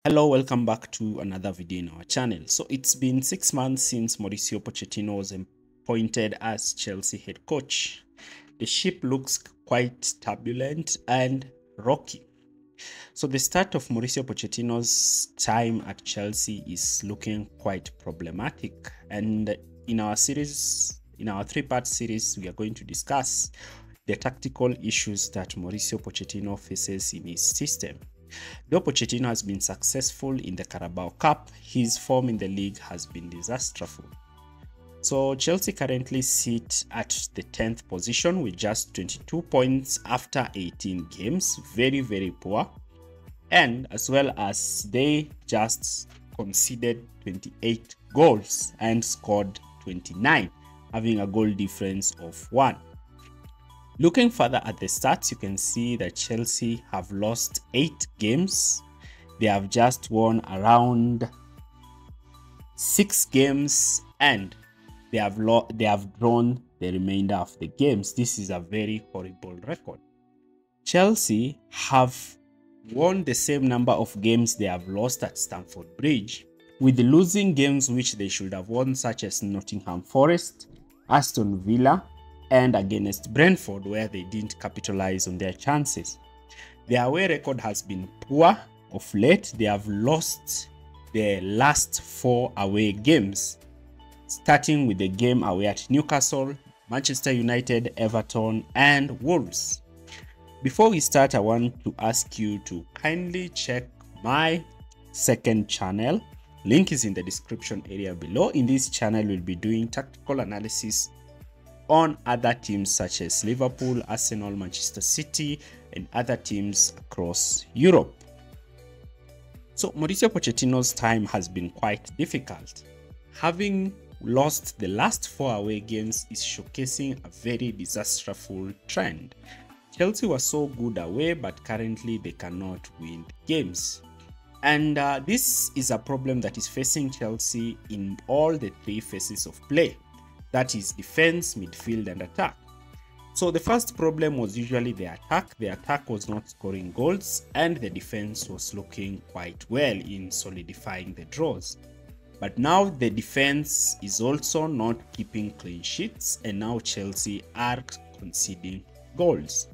Hello, welcome back to another video in our channel. So it's been 6 months since Mauricio Pochettino was appointed as Chelsea head coach. The ship looks quite turbulent and rocky. So the start of Mauricio Pochettino's time at Chelsea is looking quite problematic. And in our three-part series, we are going to discuss the tactical issues that Mauricio Pochettino faces in his system. Though Pochettino has been successful in the Carabao Cup, his form in the league has been disastrous. So Chelsea currently sit at the 10th position with just 22 points after 18 games. Very, very poor. And as well as they just conceded 28 goals and scored 29, having a goal difference of 1. Looking further at the stats, you can see that Chelsea have lost 8 games. They have just won around 6 games and they have drawn the remainder of the games. This is a very horrible record. Chelsea have won the same number of games they have lost at Stamford Bridge, with losing games which they should have won, such as Nottingham Forest, Aston Villa, and against Brentford, where they didn't capitalize on their chances. Their away record has been poor of late. They have lost their last 4 away games, starting with the game away at Newcastle, Manchester United, Everton, and Wolves. Before we start, I want to ask you to kindly check my second channel. Link is in the description area below. In this channel, we'll be doing tactical analysis on other teams such as Liverpool, Arsenal, Manchester City, and other teams across Europe. So Mauricio Pochettino's time has been quite difficult. Having lost the last 4 away games is showcasing a very disastrous trend. Chelsea was so good away, but currently they cannot win games. And this is a problem that is facing Chelsea in all the 3 phases of play. That is defense, midfield, and attack. So the first problem was usually the attack. The attack was not scoring goals, and the defense was looking quite well in solidifying the draws. But now the defense is also not keeping clean sheets, and now Chelsea are conceding goals.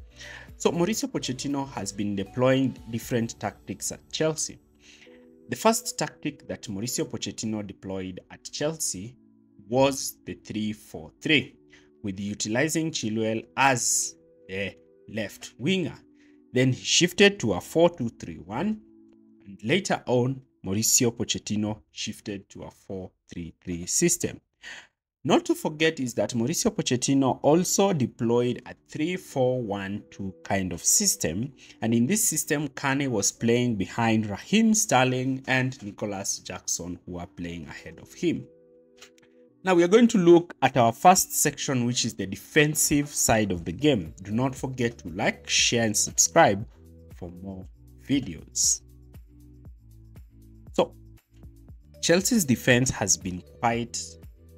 So Mauricio Pochettino has been deploying different tactics at Chelsea. The first tactic that Mauricio Pochettino deployed at Chelsea was the 3-4-3, with utilizing Chilwell as the left winger. Then he shifted to a 4-2-3-1, and later on, Mauricio Pochettino shifted to a 4-3-3 system. Not to forget is that Mauricio Pochettino also deployed a 3-4-1-2 kind of system, and in this system, Kane was playing behind Raheem Sterling and Nicholas Jackson, who are playing ahead of him. Now we are going to look at our first section, which is the defensive side of the game. Do not forget to like, share, and subscribe for more videos. So, Chelsea's defense has been quite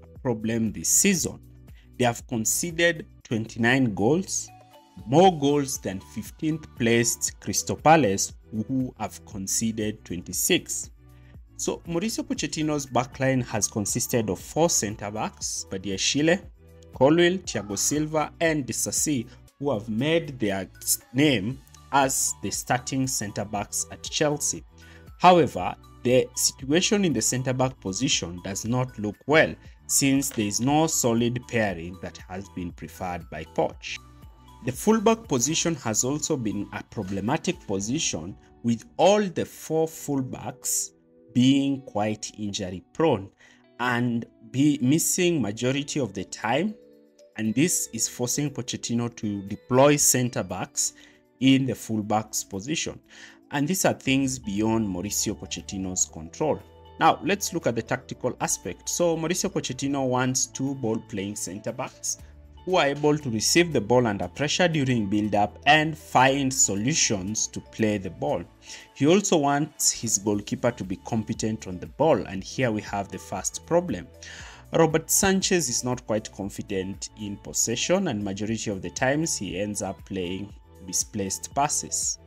a problem this season. They have conceded 29 goals, more goals than 15th placed Crystal Palace, who have conceded 26. So Mauricio Pochettino's backline has consisted of 4 centre-backs, Badiashile, Colwill, Thiago Silva, and Disasi, who have made their name as the starting centre-backs at Chelsea. However, the situation in the centre-back position does not look well, since there is no solid pairing that has been preferred by Poch. The fullback position has also been a problematic position, with all the 4 fullbacks being quite injury prone and be missing majority of the time, and this is forcing Pochettino to deploy center backs in the fullbacks position, and these are things beyond Mauricio Pochettino's control. Now let's look at the tactical aspect. So Mauricio Pochettino wants 2 ball playing center backs who are able to receive the ball under pressure during build-up and find solutions to play the ball. He also wants his goalkeeper to be competent on the ball, and here we have the first problem. Robert Sanchez is not quite confident in possession, and majority of the times he ends up playing misplaced passes.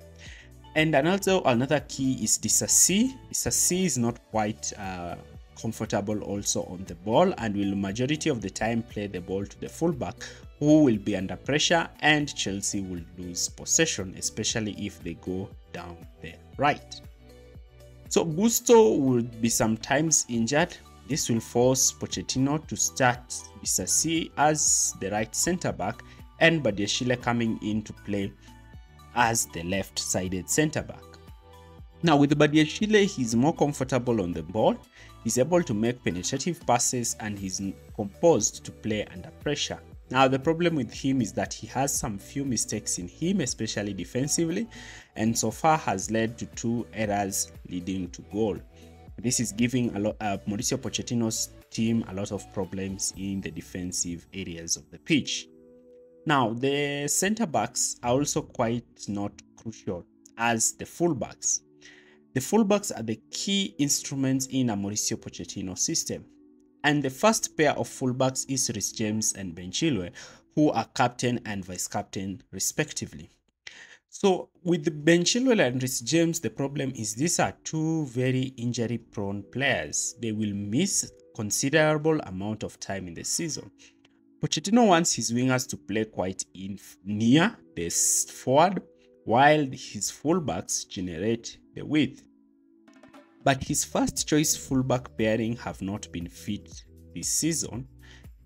And another key is Disasi. Disasi is not quite comfortable also on the ball and will majority of the time play the ball to the fullback, who will be under pressure, and Chelsea will lose possession, especially if they go down the right. So Gusto will be sometimes injured. This will force Pochettino to start Disasi as the right centre back and Badiashile coming in to play as the left-sided centre back. Now with Badiashile, he's more comfortable on the ball, he's able to make penetrative passes, and he's composed to play under pressure. Now the problem with him is that he has some few mistakes in him, especially defensively, and so far has led to 2 errors leading to goal. This is giving Mauricio Pochettino's team a lot of problems in the defensive areas of the pitch. Now the centre backs are also quite not crucial as the fullbacks. The fullbacks are the key instruments in a Mauricio Pochettino system. And the first pair of fullbacks is Reece James and Ben Chilwell, who are captain and vice-captain respectively. So with Ben Chilwell and Reece James, the problem is these are 2 very injury-prone players. They will miss considerable amount of time in the season. Pochettino wants his wingers to play quite near the forward, while his fullbacks generate the width. But his first choice fullback pairing have not been fit this season,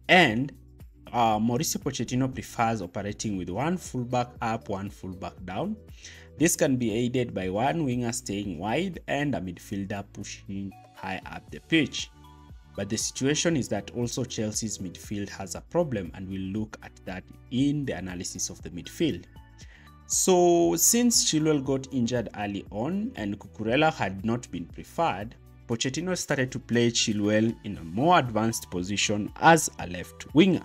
and Mauricio Pochettino prefers operating with 1 fullback up, 1 fullback down. This can be aided by 1 winger staying wide and a midfielder pushing high up the pitch. But the situation is that also Chelsea's midfield has a problem, and we'll look at that in the analysis of the midfield. So since Chilwell got injured early on and Cucurella had not been preferred, Pochettino started to play Chilwell in a more advanced position as a left winger.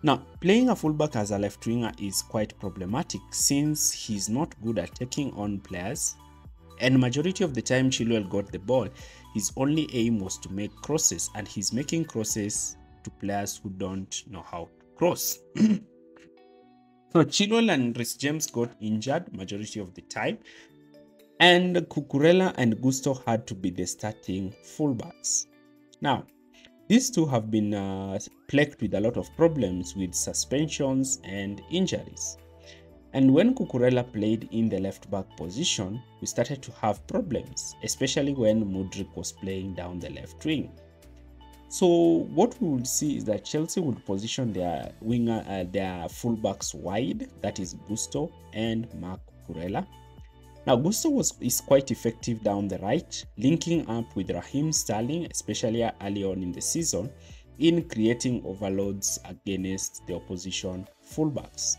Now, playing a fullback as a left winger is quite problematic since he's not good at taking on players, and majority of the time Chilwell got the ball, his only aim was to make crosses, and he's making crosses to players who don't know how to cross. So Chilwell and Reece James got injured majority of the time, and Cucurella and Gusto had to be the starting fullbacks. Now, these 2 have been plagued with a lot of problems with suspensions and injuries. And when Cucurella played in the left back position, we started to have problems, especially when Mudryk was playing down the left wing. So what we would see is that Chelsea would position their fullbacks wide, that is Gusto and Marc Cucurella. Now Gusto is quite effective down the right, linking up with Raheem Sterling, especially early on in the season, in creating overloads against the opposition fullbacks.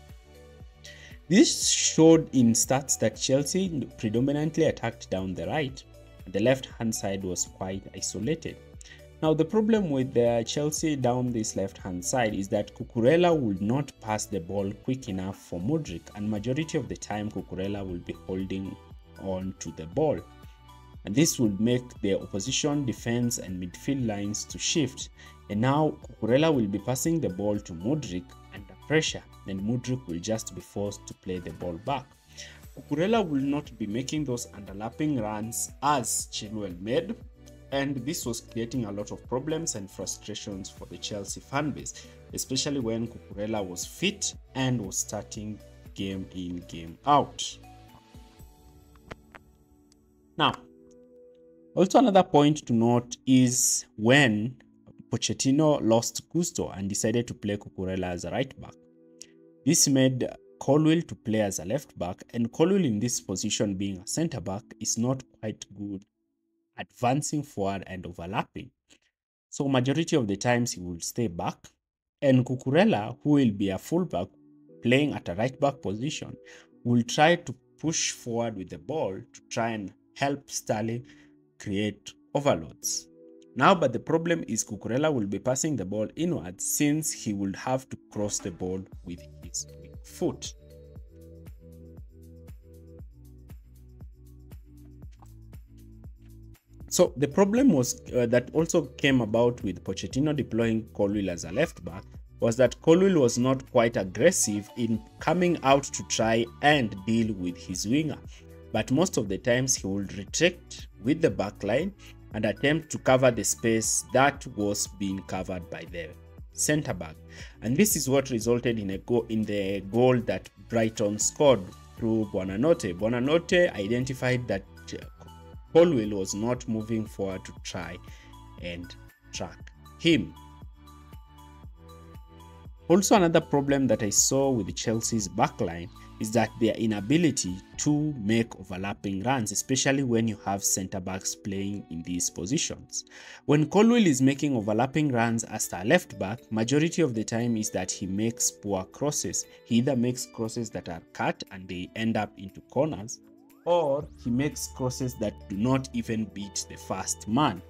This showed in stats that Chelsea predominantly attacked down the right, and the left-hand side was quite isolated. Now the problem with Chelsea down this left-hand side is that Cucurella will not pass the ball quick enough for Mudryk, and majority of the time Cucurella will be holding on to the ball. And this will make the opposition defense and midfield lines to shift, and now Cucurella will be passing the ball to Mudryk under pressure, and Mudryk will just be forced to play the ball back. Cucurella will not be making those underlapping runs as Chilwell made, and this was creating a lot of problems and frustrations for the Chelsea fanbase, especially when Cucurella was fit and was starting game in, game out. Now, also another point to note is when Pochettino lost Gusto and decided to play Cucurella as a right back. This made Colwill to play as a left back, and Colwill in this position being a centre back is not quite good advancing forward and overlapping. So majority of the times he will stay back, and Cucurella, who will be a fullback playing at a right back position, will try to push forward with the ball to try and help Sterling create overloads. Now, but the problem is Cucurella will be passing the ball inwards since he will have to cross the ball with his weak foot. So the problem was that also came about with Pochettino deploying Colwill as a left back was that Colwill was not quite aggressive in coming out to try and deal with his winger. but most of the times he would retreat with the back line and attempt to cover the space that was being covered by the centre back. And this is what resulted in the goal that Brighton scored through Buonanotte. Buonanotte identified that Colwill was not moving forward to try and track him. Also, another problem that I saw with Chelsea's backline is that their inability to make overlapping runs, especially when you have centre-backs playing in these positions. When Colwill is making overlapping runs as a left-back, majority of the time is that he makes poor crosses. He either makes crosses that are cut and they end up into corners, or he makes crosses that do not even beat the first man.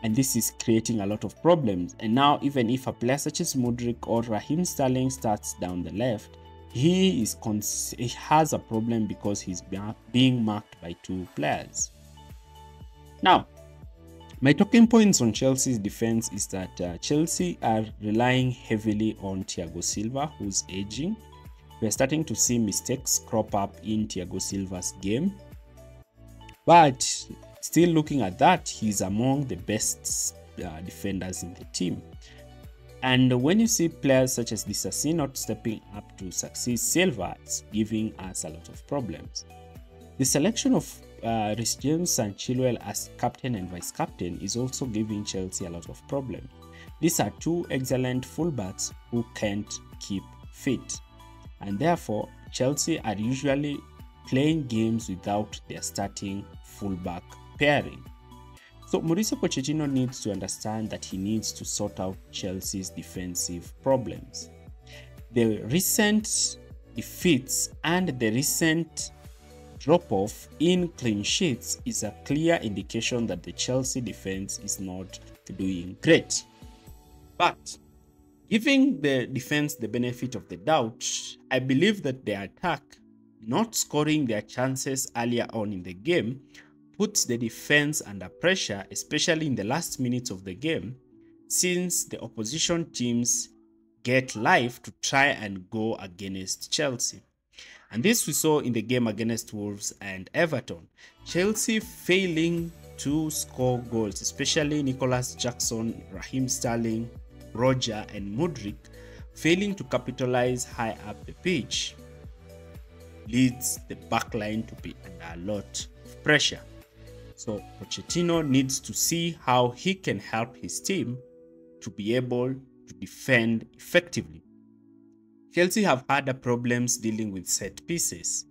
And this is creating a lot of problems. And now, even if a player such as Mudryk or Raheem Sterling starts down the left, he has a problem because he's being marked by two players. Now, my talking points on Chelsea's defense is that Chelsea are relying heavily on Thiago Silva, who's aging. We're starting to see mistakes crop up in Thiago Silva's game. But still looking at that, he's among the best defenders in the team. And when you see players such as Disasi not stepping up to succeed Silva, it's giving us a lot of problems. The selection of Reece James and Chilwell as captain and vice captain is also giving Chelsea a lot of problems. These are two excellent fullbacks who can't keep fit. And therefore, Chelsea are usually playing games without their starting fullback pairing. So Mauricio Pochettino needs to understand that he needs to sort out Chelsea's defensive problems. The recent defeats and the recent drop-off in clean sheets is a clear indication that the Chelsea defense is not doing great. But giving the defense the benefit of the doubt, I believe that their attack, not scoring their chances earlier on in the game, puts the defense under pressure, especially in the last minutes of the game, since the opposition teams get live to try and go against Chelsea. And this we saw in the game against Wolves and Everton. Chelsea failing to score goals, especially Nicholas Jackson, Raheem Sterling, Roger and Mudryk failing to capitalize high up the pitch, leads the backline to be under a lot of pressure. So Pochettino needs to see how he can help his team to be able to defend effectively. Chelsea have had problems dealing with set pieces,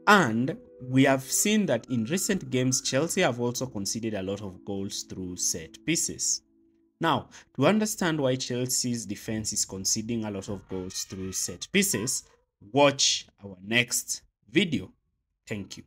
and we have seen that in recent games Chelsea have also conceded a lot of goals through set pieces. Now, to understand why Chelsea's defense is conceding a lot of goals through set pieces, watch our next video. Thank you.